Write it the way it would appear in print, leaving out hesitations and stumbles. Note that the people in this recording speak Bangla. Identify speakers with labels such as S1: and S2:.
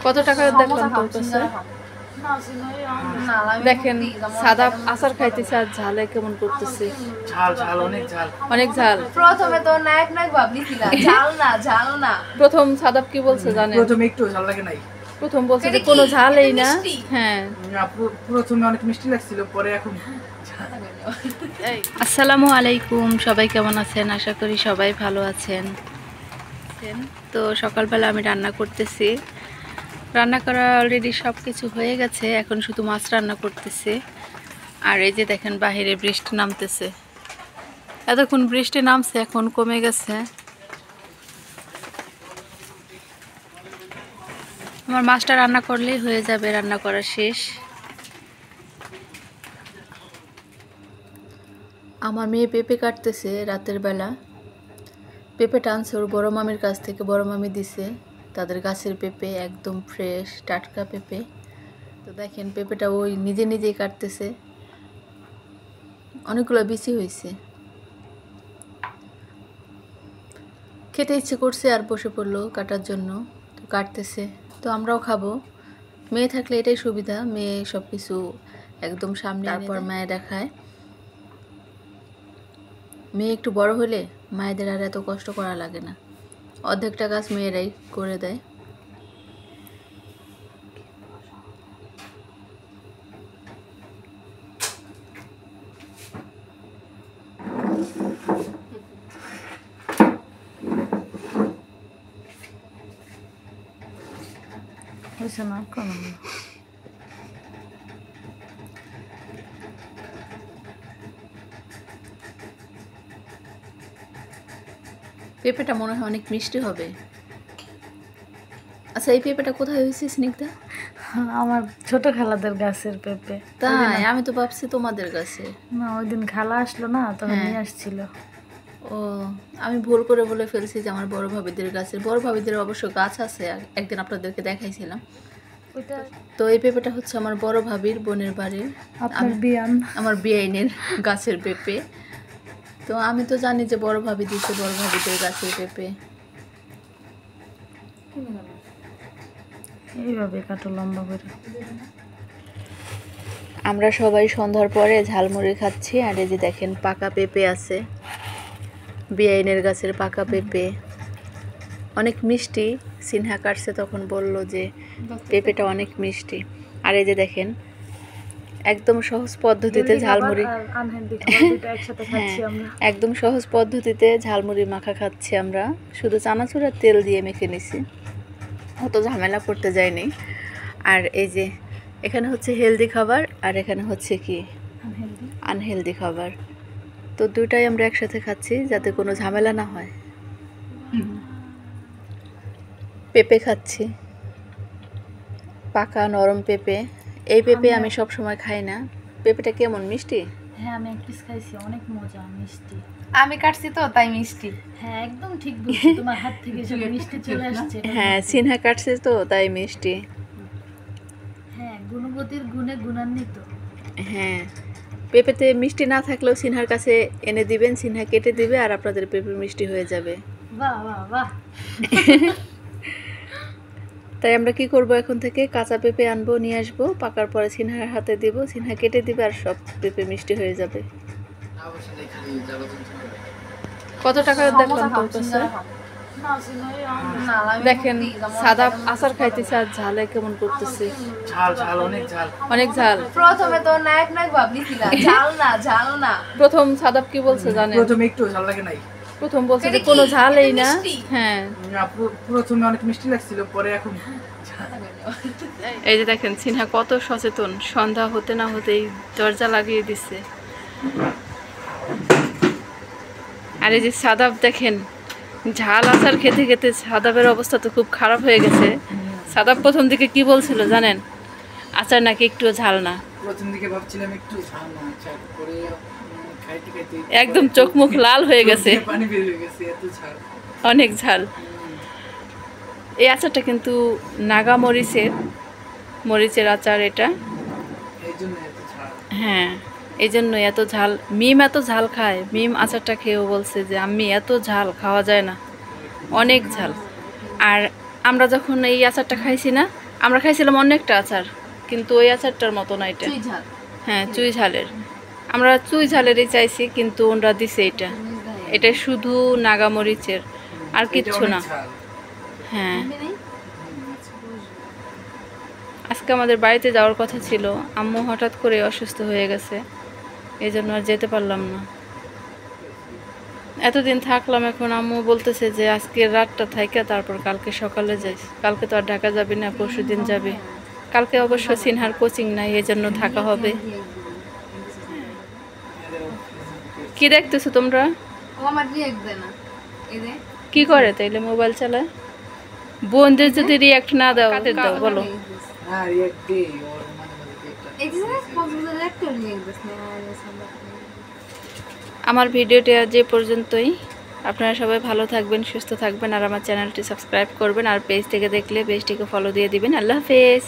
S1: কত টাকা দেখলাম তোর কাছে? দেখেন সাদা আচার খাইতেছে আর ঝালে কেমন করতেছে।
S2: ঝাল ঝাল অনেক ঝাল,
S1: অনেক ঝাল।
S3: প্রথমে তো নায়ক নায়ক ভাবলিছিলা ঝাল না ঝাল না।
S1: প্রথম সাদাব কি বলছে জানেন?
S2: প্রথমে একটু ঝাল লাগে নাই,
S1: প্রথম বলছে যে কোনো ঝালই না। হ্যাঁ,
S2: প্রথমে অনেক মিষ্টি লাগছিল, পরে এখন।
S1: আসসালামু আলাইকুম, সবাই কেমন আছেন? আশা করি সবাই ভালো আছেন। তো সকালবেলা আমি রান্না করতেছি, রান্না করা অলরেডি সব কিছু হয়ে গেছে, এখন শুধু মাছ রান্না করতেছি। আর এই যে দেখেন বাহিরে বৃষ্টি নামতেছে, এতক্ষণ বৃষ্টি নামছে এখন কমে গেছে। আমার মাছটা রান্না করলেই হয়ে যাবে, রান্না করা শেষ। আমার মেয়ে পেঁপে কাটতেছে রাতের বেলা। পেঁপেটা আনছে ওর বড় মামির কাছ থেকে, বড় মামি দিছে, তাদের গাছের পেঁপে, একদম ফ্রেশ টাটকা পেঁপে। তো দেখেন পেঁপেটা ওই নিজে নিজেই কাটতেছে, অনেকগুলো বিচি হয়েছে। খেতে ইচ্ছে করছে আর বসে পড়লো কাটার জন্য, তো কাটতেছে। তো আমরাও খাবো, মেয়ে থাকলে এটাই সুবিধা, মেয়ে সব কিছু একদম সামনে, তারপর মায়ে দেখায়। মেয়ে একটু বড় হলে মায়েদের আর এত কষ্ট করা লাগে না, অর্ধেকটা কাজ মেয়েরাই করে দেয়। পেঁপেটা মনে হয় অনেক মিষ্টি হবে। আচ্ছা, এই পেঁপেটা কোথায় হয়েছে স্নিগ্ধা?
S4: আমার ছোট খালাদের গাছের পেঁপে।
S1: তাই? আমি তো ভাবছি তোমাদের কাছে।
S4: না, ওই দিন খালা আসলো না, তখন নিয়ে আসছিল।
S1: ও, আমি ভুল করে বলে ফেলছি যে আমার বড় ভাবিদের গাছের। বড় ভাবিদের অবশ্য গাছ আছে, একদিন আপনাদেরকে দেখাইছিলাম। তো এই পেঁপেটা হচ্ছে আমার বড় ভাবির বোনের বাড়ির, আমার বিয়াইনের গাছের পেঁপে। তো আমি তো জানি যে বড় ভাবি দিচ্ছে বড় ভাবিদের গাছের পেঁপে।
S4: এইভাবে কাটো লম্বা করে।
S1: আমরা সবাই সন্ধ্যার পরে ঝালমুড়ি খাচ্ছি। আর এই যে দেখেন পাকা পেঁপে আছে, বিয়াইনের গাছের পাকা পেঁপে, অনেক মিষ্টি। সিনহা কাটছে তখন বলল যে পেঁপেটা অনেক মিষ্টি। আর এই যে দেখেন একদম সহজ পদ্ধতিতে ঝালমুড়ি, একদম সহজ পদ্ধতিতে ঝালমুড়ি মাখা খাচ্ছি আমরা। শুধু চানাচুর আর তেল দিয়ে মেখে নিছি, অত ঝামেলা করতে যায়নি। আর এই যে এখানে হচ্ছে হেলদি খাবার, আর এখানে হচ্ছে কি আনহেলদি খাবার। তো দুটাই আমরা একসাথে খাচ্ছি যাতে কোনো ঝামেলা না হয়। পেঁপে খাচ্ছি, পাকা নরম পেঁপে। এই পেঁপে আমি সব সময় খাই না। পেঁপেটা কেমন মিষ্টি?
S4: হ্যাঁ, আমি এক পিস খাইছি, অনেক মজা, মিষ্টি।
S3: আমি কাটছি তো তাই মিষ্টি।
S4: হ্যাঁ, একদম ঠিক বলছো, তোমার হাত থেকে সব মিষ্টি চলে আসছে।
S1: হ্যাঁ, সিনহা কাটছে তো তাই মিষ্টি।
S4: হ্যাঁ, গুণবতীর গুণে গুণান্বিত।
S1: হ্যাঁ, পেঁপেতে মিষ্টি না থাকলেও সিনহার কাছে এনে দিবেন, সিনহা কেটে দিবে আর আপনাদের পেঁপে মিষ্টি হয়ে যাবে।
S4: বাহ বাহ বাহ।
S1: তাই আমরা কি করব, এখন থেকে কাঁচা পেঁপে আনবো, নিয়ে আসবো, পাকার পরে সিনহার হাতে দিব, সিনহা কেটে দিবে আর সব পেঁপে মিষ্টি হয়ে যাবে। কত টাকা দেখলাম তোর কাছে? দেখেন সাদা আচার খাইতেছে আর ঝালে কেমন করতেছে।
S2: ঝাল ঝাল অনেক ঝাল,
S1: অনেক ঝাল।
S3: প্রথমে তো নায়ক নায়ক ভাবলিছিলা ঝাল না ঝাল না।
S1: প্রথম সাদাব কি বলছে জানেন?
S2: প্রথমে একটু ঝাল লাগে নাই,
S1: প্রথম বলছে যে কোনো ঝালই না। হ্যাঁ,
S2: প্রথমে অনেক মিষ্টি লাগছিল, পরে এখন।
S1: এই যে দেখেন সিনহা কত সচেতন, সন্ধ্যা হতে না হতেই দরজা লাগিয়ে দিচ্ছে। আর এই যে সাদাব দেখেন ঝাল আচার খেতে খেতে সাদাবের অবস্থা তো খুব খারাপ হয়ে গেছে। সাদাব প্রথম দিকে কি বলছিল জানেন? আচার নাকি একটু ঝাল না।
S2: প্রথম দিকে ভাবছিলাম একটু ঝাল না, আচার, পরে খাইতে খাইতে
S1: একদম চোখ মুখ লাল হয়ে গেছে,
S2: পানি বের হয়ে গেছে, এত ঝাল,
S1: অনেক ঝাল। এই আচারটা কিন্তু নাগা মরিচের আচার এটা।
S2: এই জন্য এত ঝাল।
S1: হ্যাঁ, এই জন্যই এত ঝাল। মিম এত ঝাল খায়, মিম আচারটা খেয়েও বলছে যে আমি এত ঝাল খাওয়া যায় না, অনেক ঝাল। আর আমরা যখন এই আচারটা খাইছি না, আমরা খাইছিলাম অনেকটা আচার, কিন্তু ওই আচারটার মতো না এটা।
S3: চুই ঝাল
S1: হ্যাঁ, চুই ঝালের। আমরা চুই ঝালেরই চাইছি, কিন্তু ওরা দিছে এটা। এটা শুধু নাগামরিচের, আর কিচ্ছু না। হ্যাঁ, আজকে আমাদের বাড়িতে যাওয়ার কথা ছিল, আম্মু হঠাৎ করে অসুস্থ হয়ে গেছে, এই জন্য আর যেতে পারলাম না। এতদিন থাকলাম, এখন আম্মু বলতেছে যে আজকে রাতটা থাইকা তারপর কালকে সকালে যাই। কালকে তো আর ঢাকা যাবি না, পরশু দিন যাবে। কালকে অবশ্য সিনহার কোচিং নাই, এই জন্য থাকা হবে। কি দেখতেছো তোমরা?
S3: ও আমার রিয়েক্ট দেয় না এই যে
S1: কি করে তাইলে? মোবাইল চালায়। বোনদের যদি রিয়াক্ট না দাও, কাদের দাও বলো?
S2: না রিয়েক্ট দিই ওর মাঝে মাঝে একটা
S3: এই যে কক্সবাজার একটা রিয়েক্ট দিস না
S1: আমার ভিডিওটি আজ যে পর্যন্তই। আপনারা সবাই ভালো থাকবেন, সুস্থ থাকবেন, আর আমার চ্যানেলটি সাবস্ক্রাইব করবেন, আর পেজ থেকে দেখলে পেজটিকে ফলো দিয়ে দিবেন। আল্লাহ হাফেজ।